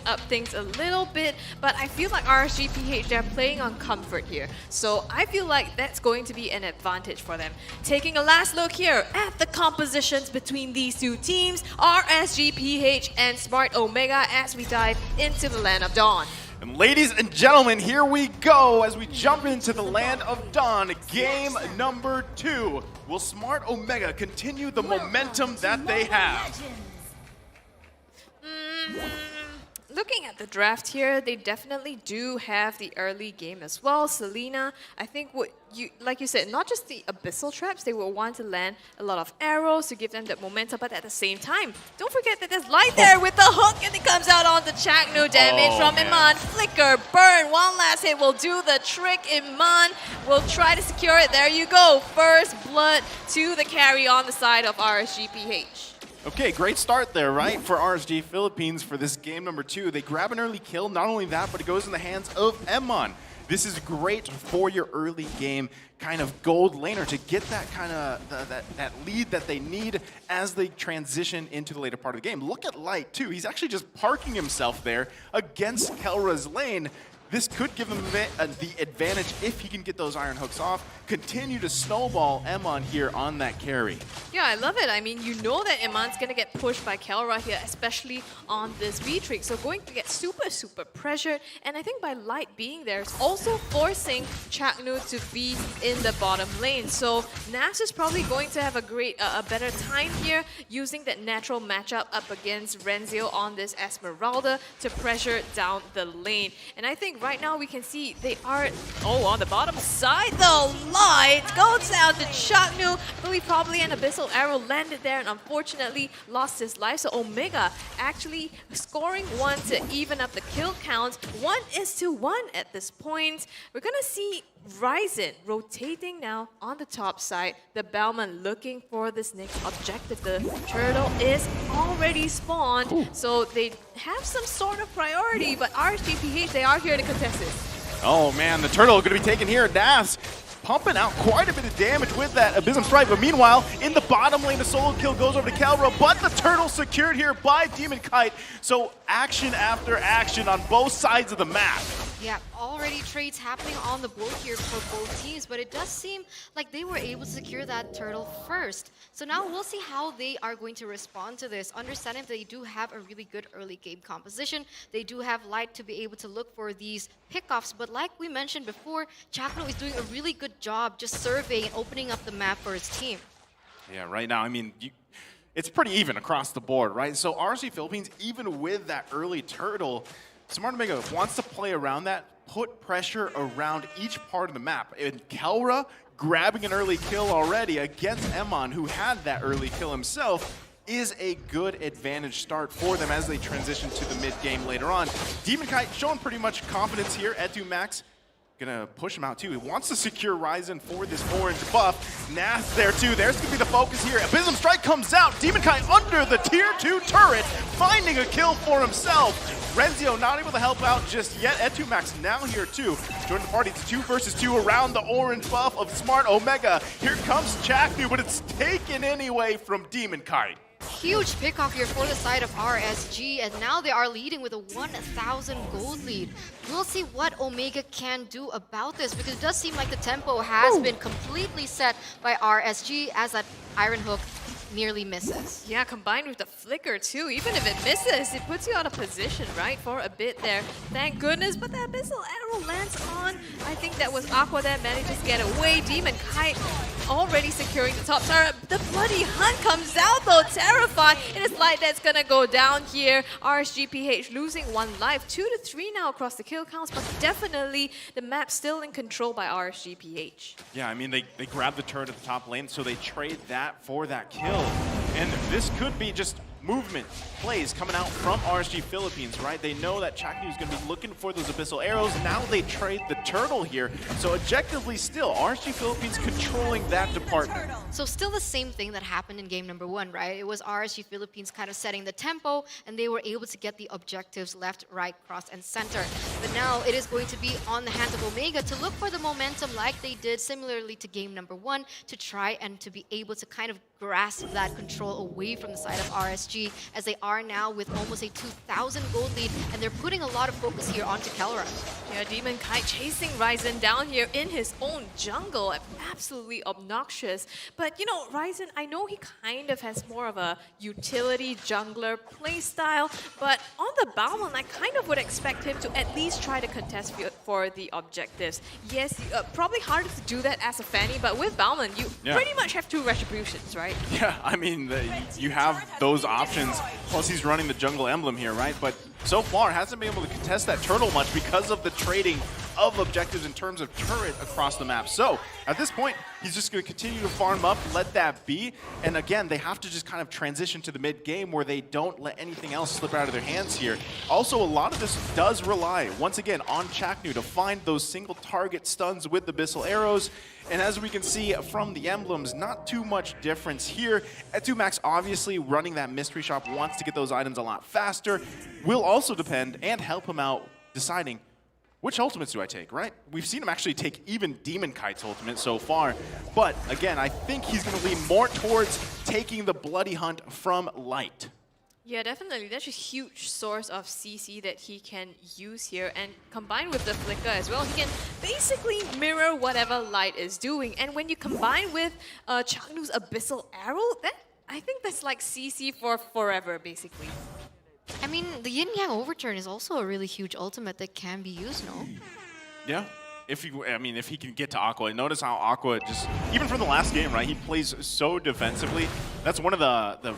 up things a little bit, but I feel like RSGPH, they're playing on comfort here. So I feel like that's going to be an advantage for them. Taking a last look here at the compositions between these two teams, RSGPH and Smart Omega, as we dive into the Land of Dawn. And ladies and gentlemen, here we go as we jump into the Land of Dawn, game number 2. Will Smart Omega continue the momentum that they have? Looking at the draft here, they definitely do have the early game as well. Selena, I think like you said, not just the abyssal traps, they will want to land a lot of arrows to give them that momentum, but at the same time, don't forget that there's light there with the hook, and it comes out on the Chak. No damage from Iman. Flicker, burn, one last hit will do the trick. Iman will try to secure it. There you go. First blood to the carry on the side of RSGPH. Okay, great start there, right, for RSG Philippines for this game number 2. They grab an early kill. Not only that, but it goes in the hands of Emon. This is great for your early game kind of gold laner to get that kind of that lead that they need as they transition into the later part of the game. Look at Light, too. He's actually just parking himself there against Kelra's lane. This could give him the advantage if he can get those iron hooks off. Continue to snowball Emon here on that carry. Yeah, I love it. I mean, you know that Iman's going to get pushed by Kelra here, especially on this retreat. So going to get super, super pressured. And I think by Light being there, it's also forcing Chaknu to be in the bottom lane. So Nas is probably going to have a better time here using that natural matchup up against Renzio on this Esmeralda to pressure down the lane. And I think right now we can see they are, on the bottom side though, Light goes down to Chaknu. I believe probably an abyssal arrow landed there and unfortunately lost his life. So Omega actually scoring 1 to even up the kill count. 1:1 at this point. We're gonna see Ryzen rotating now on the top side. The Bellman looking for this next objective. The turtle is already spawned, so they have some sort of priority, but RSGPH, they are here to contest it. Oh man, the turtle going to be taken here. Nas pumping out quite a bit of damage with that Abysm Strike, but meanwhile, in the bottom lane, a solo kill goes over to Kelra, but the turtle secured here by Demon Kite. So action after action on both sides of the map. Yeah, already trades happening on the board here for both teams, but it does seem like they were able to secure that turtle first. So now we'll see how they are going to respond to this. Understanding that they do have a really good early game composition. They do have Light to be able to look for these pickoffs, but like we mentioned before, Chakno is doing a really good job just surveying and opening up the map for his team. Yeah, right now, I mean, it's pretty even across the board, right? So RSG Philippines, even with that early turtle, Smart Omega wants to play around that, put pressure around each part of the map. And Kelra grabbing an early kill already against Emon, who had that early kill himself, is a good advantage start for them as they transition to the mid game later on. Demon Kite showing pretty much confidence here. Edu Max gonna push him out too. He wants to secure Ryzen for this orange buff. Nath there too. There's gonna be the focus here. Abysm Strike comes out. Demon Kite under the tier 2 turret, finding a kill for himself. Renzio not able to help out just yet. Edu Max now here too. Join the party. It's 2 versus 2 around the orange buff of Smart Omega. Here comes Chaknu, but it's taken anyway from Demon Kite. Huge pickoff here for the side of RSG, and now they are leading with a 1,000 gold lead. We'll see what Omega can do about this, because it does seem like the tempo has been completely set by RSG as that Iron Hook nearly misses. Yeah, combined with the flicker too. Even if it misses, it puts you out of position, right, for a bit there. Thank goodness, but that abyssal arrow lands on. I think that was Aqua that manages to get away. Demon Kite already securing the top turret. The bloody hunt comes out though, terrified. It is Light that's gonna go down here. RSGPH losing 1 life, 2 to 3 now across the kill counts, but definitely the map still in control by RSGPH. Yeah, I mean, they grab the turret at the top lane, so they trade that for that kill. And this could be just movement plays coming out from RSG Philippines, right? They know that Chaknu is going to be looking for those abyssal arrows. Now they trade the turtle here. So objectively still, RSG Philippines controlling that department. So still the same thing that happened in game number 1, right? It was RSG Philippines kind of setting the tempo, and they were able to get the objectives left, right, cross, and center. But now it is going to be on the hands of Omega to look for the momentum like they did similarly to game number 1 to try and to be able to kind of grasp that control away from the side of RSG, as they are now with almost a 2,000 gold lead, and they're putting a lot of focus here onto Kelra. Yeah, Demon Kite chasing Ryzen down here in his own jungle. Absolutely obnoxious. But, you know, Ryzen, I know he kind of has more of a utility jungler playstyle, but on the Balmond, I kind of would expect him to at least try to contest for the objectives. Yes, probably harder to do that as a Fanny, but with Balmond, you pretty much have 2 retributions, right? Yeah, I mean, you have those options. Plus, he's running the jungle emblem here, right? But so far, hasn't been able to contest that turtle much because of the trading of objectives in terms of turret across the map. So, at this point, he's just going to continue to farm up, let that be. And again, they have to just kind of transition to the mid-game where they don't let anything else slip out of their hands here. Also, a lot of this does rely, once again, on Chaknu to find those single target stuns with the Abyssal Arrows. And as we can see from the emblems, not too much difference here. Etumax obviously running that mystery shop, wants to get those items a lot faster. Will also depend and help him out deciding which ultimates do I take, right? We've seen him actually take even Demon Kite's ultimate so far. But again, I think he's going to lean more towards taking the Bloody Hunt from Light. Yeah, definitely. That's a huge source of CC that he can use here. And combined with the Flicker as well, he can basically mirror whatever Light is doing. And when you combine with Chaknu's Abyssal Arrow, I think that's like CC for forever, basically. I mean, the Yin Yang Overturn is also a really huge ultimate that can be used, no? Yeah. If he can get to Aqua. Notice how Aqua just, even from the last game, right, he plays so defensively. That's one of the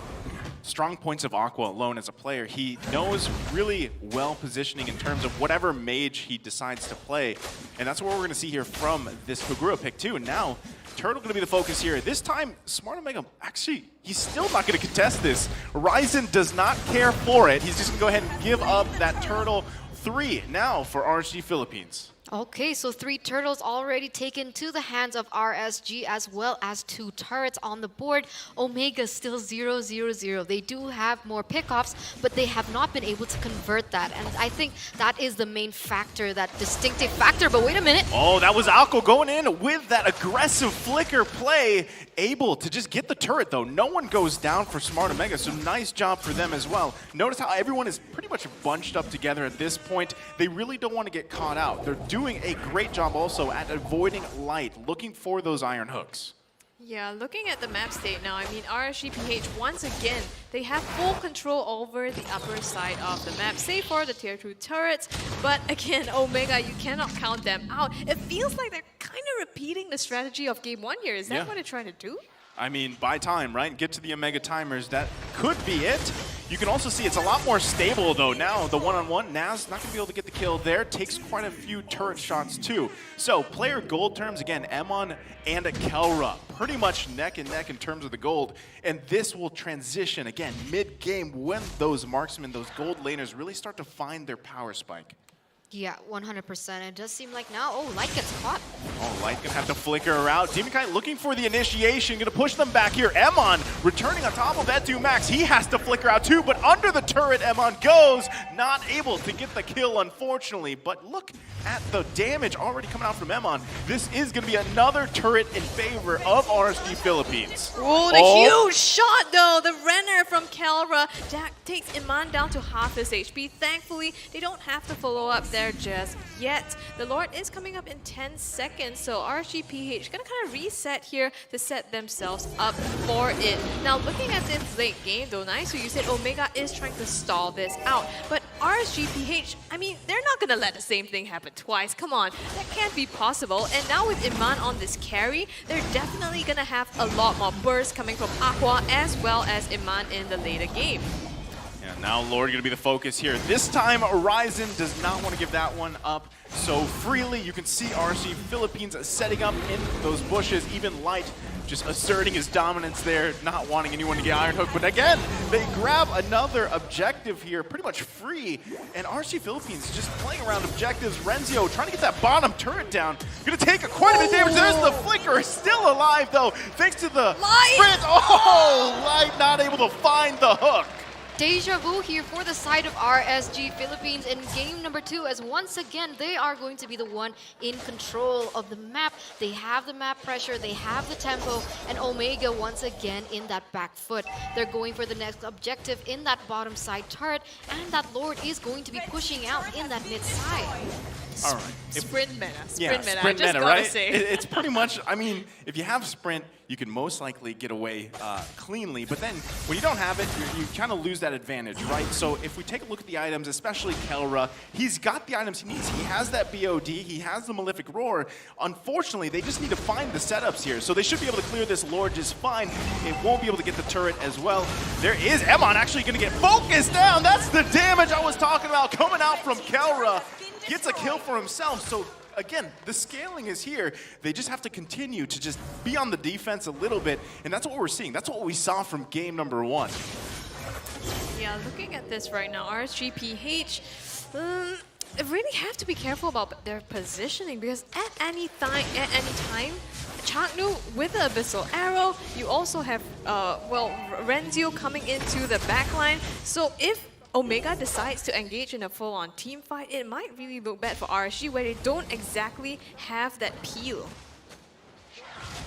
strong points of Aqua alone as a player. He knows really well positioning in terms of whatever mage he decides to play. And that's what we're going to see here from this Kagura pick too. Now, Turtle going to be the focus here. This time, Smart Omega, actually, he's still not going to contest this. Ryzen does not care for it. He's just going to go ahead and give up that Turtle. 3 now for RSG Philippines. Okay, so 3 turtles already taken to the hands of RSG, as well as 2 turrets on the board. Omega still 0-0-0. They do have more pickoffs, but they have not been able to convert that. And I think that is the main factor, that distinctive factor. But wait a minute. Oh, that was Alco going in with that aggressive flicker play. Able to just get the turret, though. No one goes down for Smart Omega, so nice job for them as well. Notice how everyone is pretty much bunched up together at this point. They really don't want to get caught out. They're doing a great job also at avoiding Light, looking for those iron hooks. Yeah, looking at the map state now, I mean, RSGPH, once again, they have full control over the upper side of the map, save for the tier 2 turrets. But again, Omega, you cannot count them out. It feels like they're kind of repeating the strategy of Game 1 here. Is that what they're trying to do? I mean, buy time, right? Get to the Omega timers. That could be it. You can also see it's a lot more stable, though. Now, the one-on-one, Naz not going to be able to get the kill there. Takes quite a few turret shots, too. So, player gold terms, again, Emon and Kelra. Pretty much neck and neck in terms of the gold. And this will transition, again, mid-game when those marksmen, those gold laners really start to find their power spike. Yeah, 100%. It does seem like now, oh, Light gets caught. Oh, Light gonna have to flicker her out. Demon Kite looking for the initiation, gonna push them back here. Emon returning on top of Etu Max. He has to flicker out too, but under the turret, Emon goes. Not able to get the kill, unfortunately. But look at the damage already coming out from Emon. This is gonna be another turret in favor of RSG Philippines. Oh, the huge shot though. The Renner from Kelra. Jack takes Iman down to half his HP. Thankfully, they don't have to follow up there just yet. The Lord is coming up in 10 seconds, so RSGPH gonna kind of reset here to set themselves up for it. Now, looking at this late game though, nice, so you said Omega is trying to stall this out, but RSGPH, I mean, they're not gonna let the same thing happen twice. Come on, that can't be possible. And now with Iman on this carry, they're definitely gonna have a lot more bursts coming from Aqua as well as Iman in the later game. Yeah, now Lord going to be the focus here. This time, Ryzen does not want to give that one up so freely. You can see RSG Philippines setting up in those bushes. Even Light just asserting his dominance there, not wanting anyone to get Iron Hook. But again, they grab another objective here, pretty much free. And RSG Philippines just playing around objectives. Renzio trying to get that bottom turret down. Going to take quite a bit of damage. There's the flicker. Still alive, though, thanks to the Light! sprint. Oh, Light not able to find the hook. Deja vu here for the side of RSG Philippines in game number 2, as once again they are going to be the one in control of the map. They have the map pressure, they have the tempo, and Omega once again in that back foot. They're going for the next objective in that bottom side turret, and that Lord is going to be pushing out in that mid side. All right. Sprint meta. Yeah, Sprint meta. I sprint just meta, gotta right? say. It's pretty much, I mean, if you have sprint, you can most likely get away cleanly. But then when you don't have it, you kind of lose that advantage, right? So if we take a look at the items, especially Kelra, he's got the items he needs. He has that BOD, he has the Malefic Roar. Unfortunately, they just need to find the setups here. So they should be able to clear this Lord just fine. It won't be able to get the turret as well. There is Emon actually going to get focused down. That's the damage I was talking about coming out from Kelra. Gets a kill for himself. So again, the scaling is here. They just have to continue to just be on the defense a little bit, and that's what we're seeing. That's what we saw from game number 1. Yeah, looking at this right now, RSGPH really have to be careful about their positioning, because at any time, Chaknu with the Abyssal Arrow, you also have, Renzio coming into the backline. So if Omega decides to engage in a full-on team fight, it might really look bad for RSG, where they don't exactly have that peel.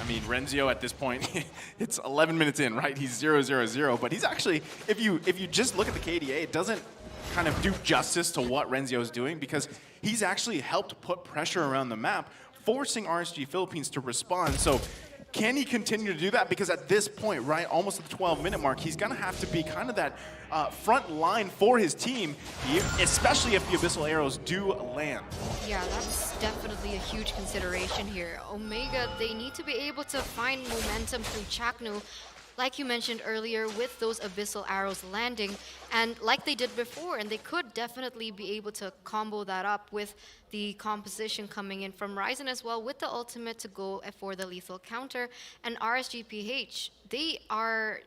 I mean, Renzio at this point, it's 11 minutes in, right? He's 0-0-0, but he's actually, if you just look at the KDA, it doesn't kind of do justice to what Renzio is doing, because he's actually helped put pressure around the map, forcing RSG Philippines to respond. So can he continue to do that? Because at this point, right, almost at the 12-minute mark, he's going to have to be kind of that front line for his team, especially if the Abyssal Arrows do land. Yeah, that's definitely a huge consideration here. Omega, they need to be able to find momentum through Chaknu, like you mentioned earlier, with those Abyssal Arrows landing, and like they did before, and they could definitely be able to combo that up with the composition coming in from Ryzen as well, with the ultimate to go for the lethal counter. And RSGPH, they are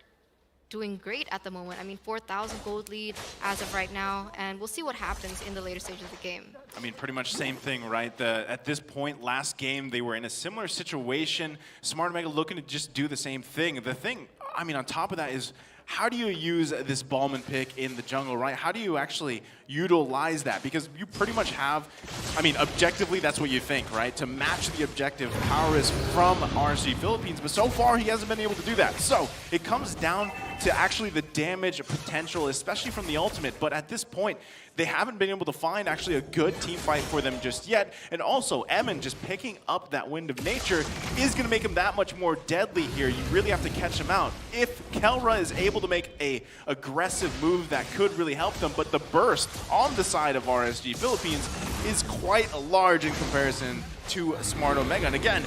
doing great at the moment. I mean, 4,000 gold lead as of right now, and we'll see what happens in the later stage of the game. I mean, pretty much same thing, right? At this point, last game, they were in a similar situation. Smart Omega looking to just do the same thing. The thing, I mean, on top of that is, how do you use this Ballman pick in the jungle, right? How do you actually utilize that? Because you pretty much have, I mean, objectively, that's what you think, right? To match the objective, power is from RSG Philippines, but so far he hasn't been able to do that. So it comes down to actually the damage potential, especially from the ultimate. But at this point, they haven't been able to find actually a good team fight for them just yet. And also, Emin just picking up that Wind of Nature is going to make him that much more deadly here. You really have to catch him out. If Kelra is able to make a aggressive move, that could really help them. But the burst on the side of RSG Philippines is quite large in comparison to Smart Omega. And again,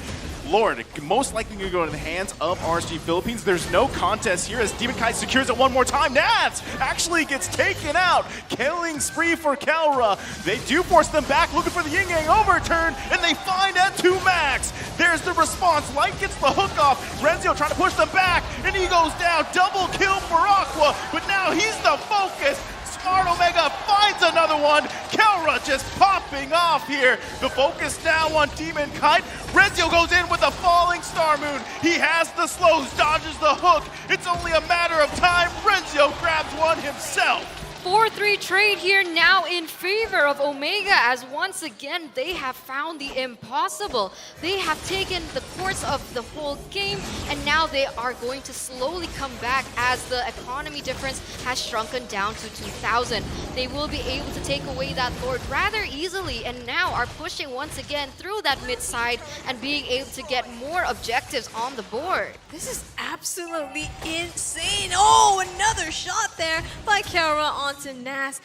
Lord, most likely going to go in the hands of RSG Philippines. There's no contest here as Demon Kite secures it one more time. Nats actually gets taken out. Killing spree for Kelra. They do force them back, looking for the Yin Yang overturn, and they find at 2 max. There's the response. Light gets the hook off. Renzio trying to push them back, and he goes down. Double kill for Aqua, but now he's the focus. Smart Omega finds another one. Kelra just popping off here. The focus now on Demon Kite. Renzio goes in with a falling Star Moon. He has the slows, dodges the hook. It's only a matter of time. Renzio grabs one himself. 4-3 trade here now in favor of Omega, as once again they have found the impossible. They have taken the course of the whole game, and now they are going to slowly come back as the economy difference has shrunken down to 2,000. They will be able to take away that Lord rather easily, and now are pushing once again through that mid side and being able to get more objectives on the board. This is absolutely insane. Oh, another shot there by Kelra onto Nas.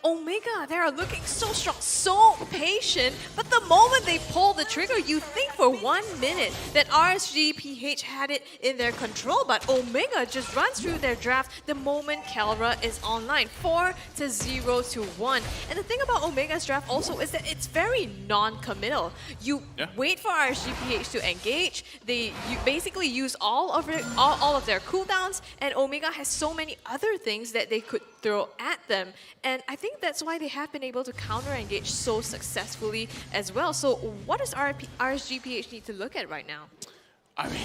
Omega, they are looking so strong, so patient, but the moment they pull the trigger, you think for 1 minute that RSGPH had it in their control, but Omega just runs through their draft the moment Kelra is online. 4-0-1. And the thing about Omega's draft also is that it's very non-committal. You wait for RSGPH to engage, you basically use all of their cooldowns, and Omega has so many other things that they could throw at them. And I think that's why they have been able to counter-engage so successfully as well. So what does RSGPH need to look at right now? I mean,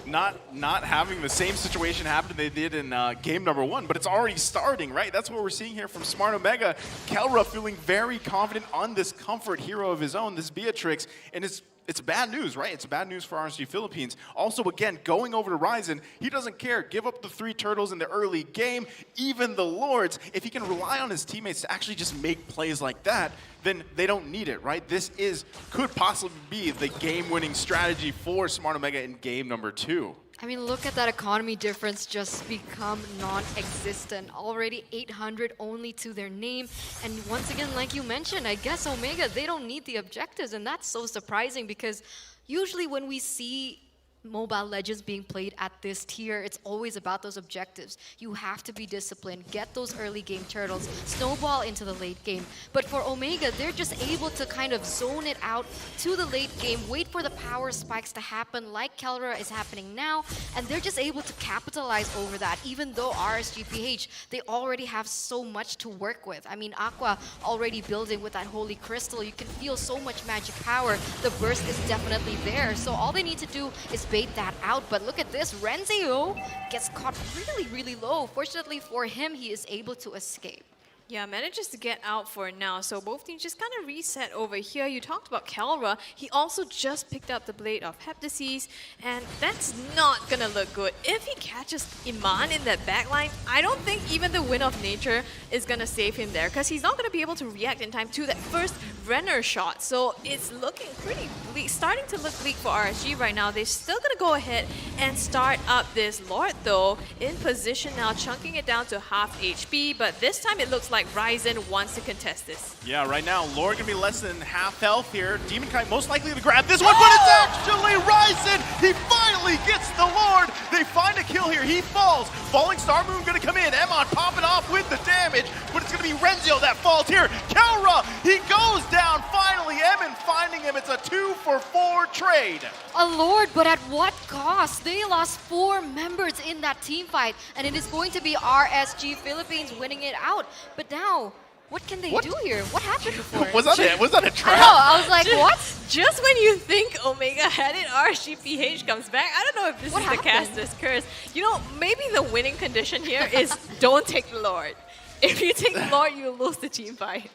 not having the same situation happen they did in game number 1, but it's already starting, right? That's what we're seeing here from Smart Omega. Kelra feeling very confident on this comfort hero of his own, this Beatrix, and it's bad news, right? It's bad news for RSG Philippines. Also, again, going over to Ryzen, he doesn't care. Give up the 3 turtles in the early game, even the Lords. If he can rely on his teammates to actually just make plays like that, then they don't need it, right? This could possibly be the game-winning strategy for Smart Omega in game number 2. I mean, look at that economy difference just become non-existent. Already 800 only to their name. And once again, like you mentioned, I guess Omega, they don't need the objectives. And that's so surprising because usually when we see Mobile Legends being played at this tier, it's always about those objectives. You have to be disciplined, get those early game turtles, snowball into the late game. But for Omega, they're just able to kind of zone it out to the late game, wait for the power spikes to happen like Kelra is happening now, and they're just able to capitalize over that, even though RSGPH, they already have so much to work with. I mean, Aqua already building with that Holy Crystal, you can feel so much magic power. The burst is definitely there, so all they need to do is bait that out. But look at this, Renzio gets caught really low. Fortunately for him, he is able to escape. Yeah, manages to get out for now. So both teams just kind of reset over here. You talked about Kelra. He also just picked up the Blade of Heptases, and that's not gonna look good. If he catches Iman in that backline, I don't think even the Wind of Nature is gonna save him there, because he's not gonna be able to react in time to that first Renner shot. So it's looking pretty bleak, starting to look bleak for RSG right now. They're still gonna go ahead and start up this Lord though, in position now, chunking it down to half HP, but this time it looks like Ryzen wants to contest this. Yeah, right now, Lord gonna be less than half health here. Demon Kite most likely to grab this one, but it's actually Ryzen! He finally gets the Lord! They find a kill here, he falls! Falling Star Moon gonna come in, Emon popping off with the damage, but it's gonna be Renzio that falls here. Kelra, he goes down finally, Emon finding him, it's a 2-for-4 trade. A Lord, but at what cost? They lost 4 members in that team fight, and it is going to be RSG Philippines winning it out. But now, what can they do here? What happened before? Was that a trap? I know, I was like, what? Just when you think Omega had it, RSGPH comes back. I don't know if this is the caster's curse. You know, maybe the winning condition here is don't take the Lord. If you take the Lord, you lose the team fight.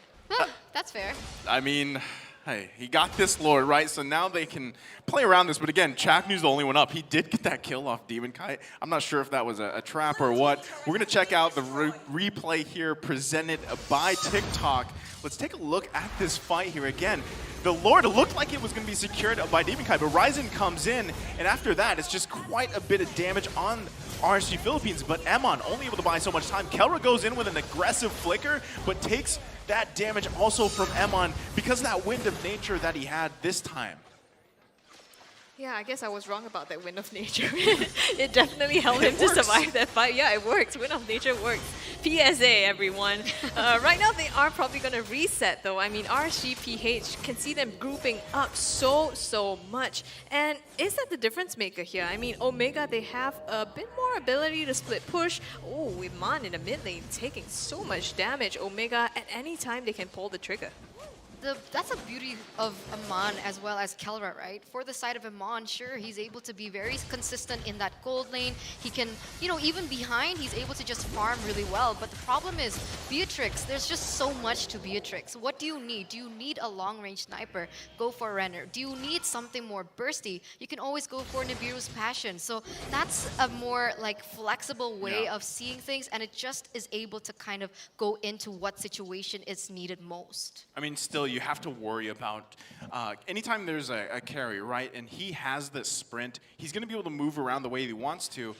That's fair. I mean, hey, he got this Lord, right? So now they can play around this. But again, Chaknu's the only one up. He did get that kill off Demon Kite. I'm not sure if that was a trap or what. We're going to check out the replay here presented by TikTok. Let's take a look at this fight here again. The Lord looked like it was going to be secured by Demon Kite, but Ryzen comes in, and after that, it's just quite a bit of damage on RSG Philippines, but Emon only able to buy so much time. Kelra goes in with an aggressive flicker, but takes that damage also from Emon because of that Wind of Nature that he had this time. Yeah, I guess I was wrong about that Wind of Nature. It definitely helped him to survive that fight. Yeah, it works. Wind of Nature works. PSA, everyone. Right now, they are probably going to reset, though. I mean, RSGPH can see them grouping up so much. And is that the difference maker here? I mean, Omega, they have a bit more ability to split push. Oh, Iman in the mid lane taking so much damage. Omega, at any time, they can pull the trigger. That's a beauty of Iman as well as Kelra, right? For the side of Iman, sure, he's able to be very consistent in that gold lane. He can, you know, even behind, he's able to just farm really well. But the problem is, Beatrix, there's just so much to Beatrix. What do you need? Do you need a long-range sniper? Go for Renner. Do you need something more bursty? You can always go for Nibiru's Passion. So that's a more like flexible way of seeing things, and it just is able to kind of go into what situation is needed most. I mean, still, you have to worry about anytime there's a carry, right? And he has this sprint, he's going to be able to move around the way he wants to,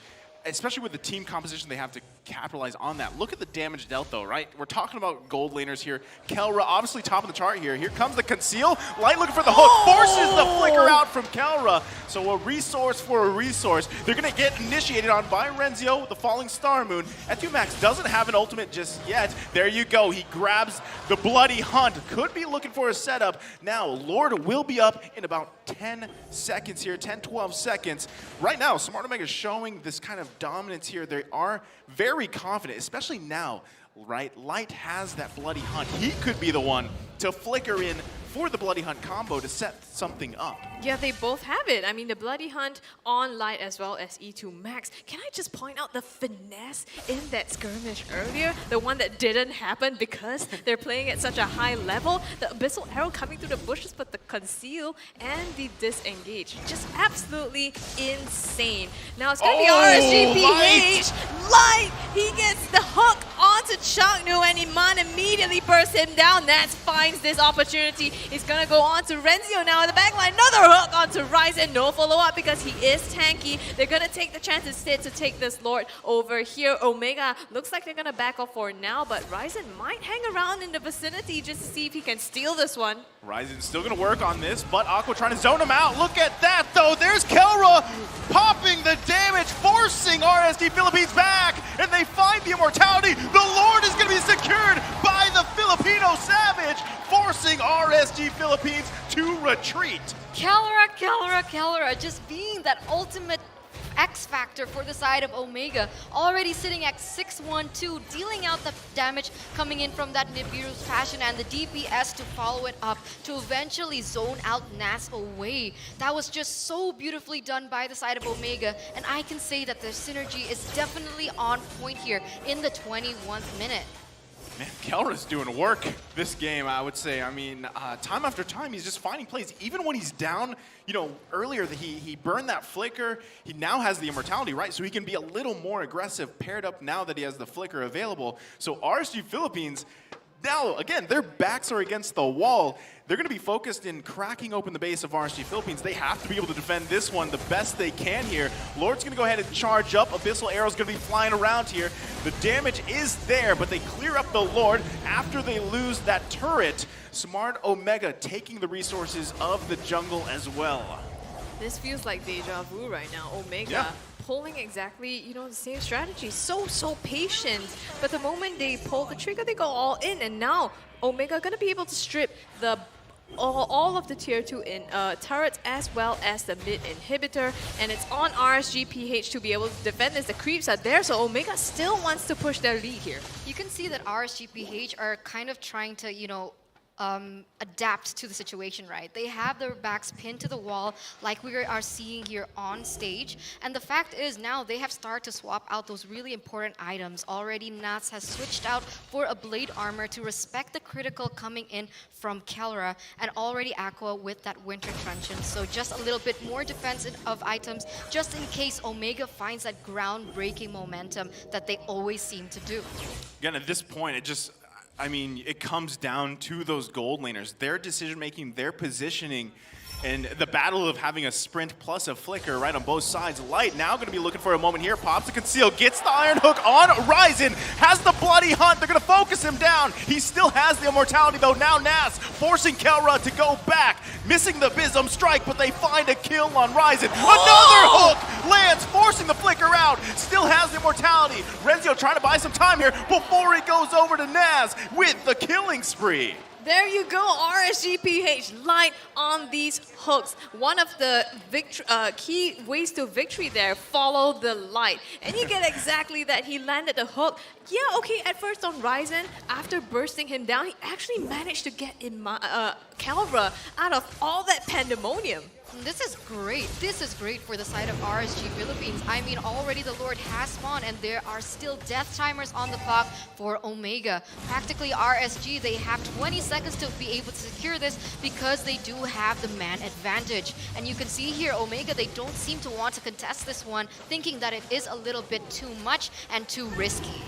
especially with the team composition they have to capitalize on that. Look at the damage dealt, though, right? We're talking about gold laners here. Kelra, obviously top of the chart here. Here comes the conceal. Light looking for the hook. Forces the flicker out from Kelra. So a resource for a resource. They're going to get initiated on by Renzio with the Falling Star Moon. F2max doesn't have an ultimate just yet. There you go. He grabs the Bloody Hunt. Could be looking for a setup. Now, Lord will be up in about 10 seconds here, 10, 12 seconds. Right now, Smart Omega is showing this kind of dominance here. They are very confident, especially now, right? Light has that Bloody Hunt. He could be the one to flicker in for the Bloody Hunt combo to set something up. Yeah, they both have it. I mean, the Bloody Hunt on Light as well as E2 Max. Can I just point out the finesse in that skirmish earlier? The one that didn't happen because they're playing at such a high level. The Abyssal Arrow coming through the bushes, but the conceal and the disengage. Just absolutely insane. Now it's going to be RSGPH. Light! He gets the hook onto Changnu and Iman immediately bursts him down. Nats finds this opportunity. He's going to go on to Renzio now in the backline. Another hook onto Ryzen. No follow-up because he is tanky. They're going to take the chance instead to take this Lord over here. Omega looks like they're going to back off for now, but Ryzen might hang around in the vicinity just to see if he can steal this one. Ryzen's still going to work on this, but Aqua trying to zone him out. Look at that, though. There's Kelra popping the damage, forcing RSG Philippines back, and they find the immortality. The Lord is going to be secured by the Filipino Savage, forcing RSG Philippines to retreat. Kelra, just being that ultimate X factor for the side of Omega, already sitting at 6-1-2, dealing out the damage coming in from that Nibiru's Passion and the DPS to follow it up to eventually zone out Nas away. That was just so beautifully done by the side of Omega, and I can say that the synergy is definitely on point here in the 21st minute. Man, Kelra's doing work this game, I would say. I mean, time after time, he's just finding plays. Even when he's down, you know, earlier he burned that flicker. He now has the immortality, right? So he can be a little more aggressive paired up now that he has the flicker available. So RSG Philippines, now, again, their backs are against the wall. They're going to be focused in cracking open the base of RSG Philippines. They have to be able to defend this one the best they can here. Lord's going to go ahead and charge up. Abyssal Arrow's going to be flying around here. The damage is there, but they clear up the Lord after they lose that turret. Smart Omega taking the resources of the jungle as well. This feels like deja vu right now. Omega. Yeah. Pulling exactly, you know, the same strategy. So patient. But the moment they pull the trigger, they go all in. And now Omega gonna be able to strip the all of the tier 2 in turrets as well as the mid inhibitor. And it's on RSGPH to be able to defend this. The creeps are there, so Omega still wants to push their lead here. You can see that RSGPH are kind of trying to, you know, adapt to the situation, right? They have their backs pinned to the wall like we are seeing here on stage. And the fact is now they have started to swap out those really important items. Already Nats has switched out for a Blade Armor to respect the critical coming in from Kelra, and already Aqua with that Winter Truncheon. So just a little bit more defense of items just in case Omega finds that groundbreaking momentum that they always seem to do. Again, at this point, I mean, it comes down to those gold laners, their decision-making, their positioning, and the battle of having a sprint plus a flicker right on both sides. Light now going to be looking for a moment here. Pops the conceal, gets the Iron Hook on Ryzen, has the Bloody Hunt. They're going to focus him down. He still has the immortality though. Now Nas forcing Kelra to go back, missing the Bism strike, but they find a kill on Ryzen. Another hook lands, forcing the flicker out. Still has the immortality. Renzio trying to buy some time here before he goes over to Nas with the killing spree. There you go, RSGPH, Light on these hooks. One of the key ways to victory there, follow the light. And you get exactly that. He landed the hook. Yeah, okay, at first on Ryzen, after bursting him down, he actually managed to get Kelra out of all that pandemonium. This is great. This is great for the side of RSG Philippines. I mean, already the Lord has spawned, and there are still death timers on the clock for Omega. Practically RSG, they have 20 seconds to be able to secure this because they do have the man advantage. And you can see here, Omega, they don't seem to want to contest this one, thinking that it is a little bit too much and too risky.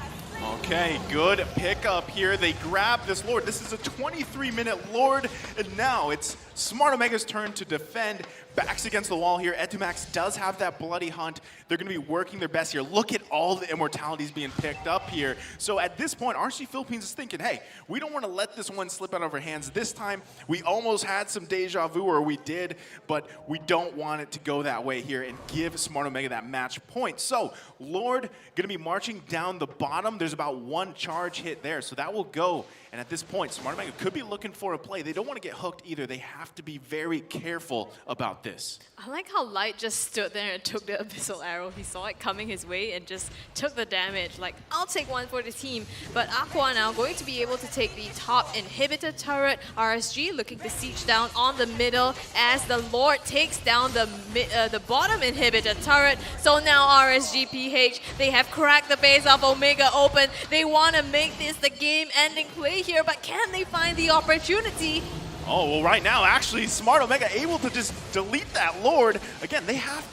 Okay, good pickup here. They grab this Lord. This is a 23-minute Lord, and now it's Smart Omega's turn to defend. Backs against the wall here. Etumax does have that Bloody Hunt. They're going to be working their best here. Look at all the immortalities being picked up here. So at this point, RSG Philippines is thinking, hey, we don't want to let this one slip out of our hands this time. We almost had some deja vu, or we did, but we don't want it to go that way here and give Smart Omega that match point. So Lord going to be marching down the bottom. There's about one charge hit there, so that will go and And at this point, Smart Omega could be looking for a play. They don't want to get hooked either. They have to be very careful about this. I like how Light just stood there and took the Abyssal Arrow. He saw it coming his way and just took the damage. Like, I'll take one for the team. But Aqua now going to be able to take the top inhibitor turret. RSG looking to siege down on the middle as the Lord takes down the bottom inhibitor turret. So now RSG PH, they have cracked the base of Omega open. They want to make this the game-ending play here, but can they find the opportunity? Oh, well, right now, actually, Smart Omega able to just delete that Lord. Again,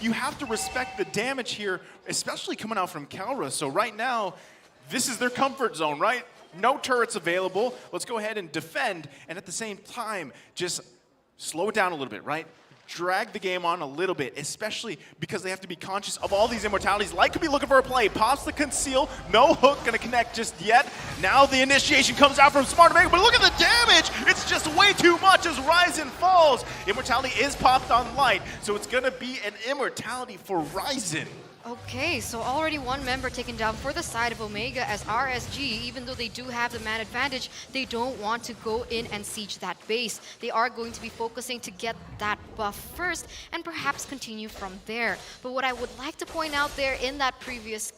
you have to respect the damage here, especially coming out from Kalra. So right now, this is their comfort zone, right? No turrets available. Let's go ahead and defend, and at the same time, just slow it down a little bit, right? Drag the game on a little bit, especially because they have to be conscious of all these immortalities. Light could be looking for a play. Pops the conceal. No hook going to connect just yet. Now the initiation comes out from Smart Omega, but look at the damage. It's just way too much as Ryzen falls. Immortality is popped on Light, so it's going to be an immortality for Ryzen. Okay, so already one member taken down for the side of Omega as RSG, even though they do have the man advantage, they don't want to go in and siege that base. They are going to be focusing to get that buff first and perhaps continue from there. But what I would like to point out there in that previous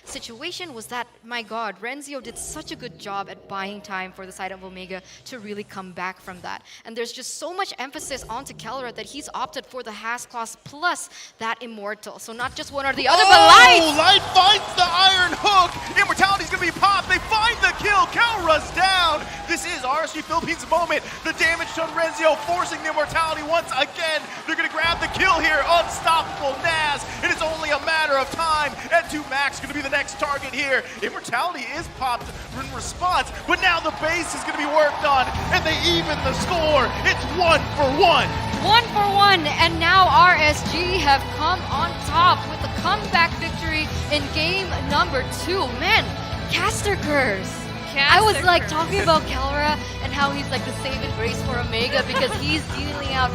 situation was that, my god, Renzio did such a good job at buying time for the side of Omega to really come back from that. And there's just so much emphasis onto Kelra that he's opted for the Has class plus that Immortal. So not just one or the other, but Light! Light finds the Iron Hook! Immortality's gonna be popped! They find the kill! Kalra's down! This is RSG Philippines' moment! The damage to Renzio forcing the Immortality once again! They're gonna grab the kill here! Unstoppable Naz! It is only a matter of time! And 2 Max gonna be the next target here! Immortality is popped in response, but now the base is gonna be worked on, and they even the score! It's 1 for 1! 1 for 1, and now RSG have come on top with a comeback victory in game number 2. Man, Caster Curse. I was like talking about Kalra and how he's like the saving grace for Omega because he's dealing out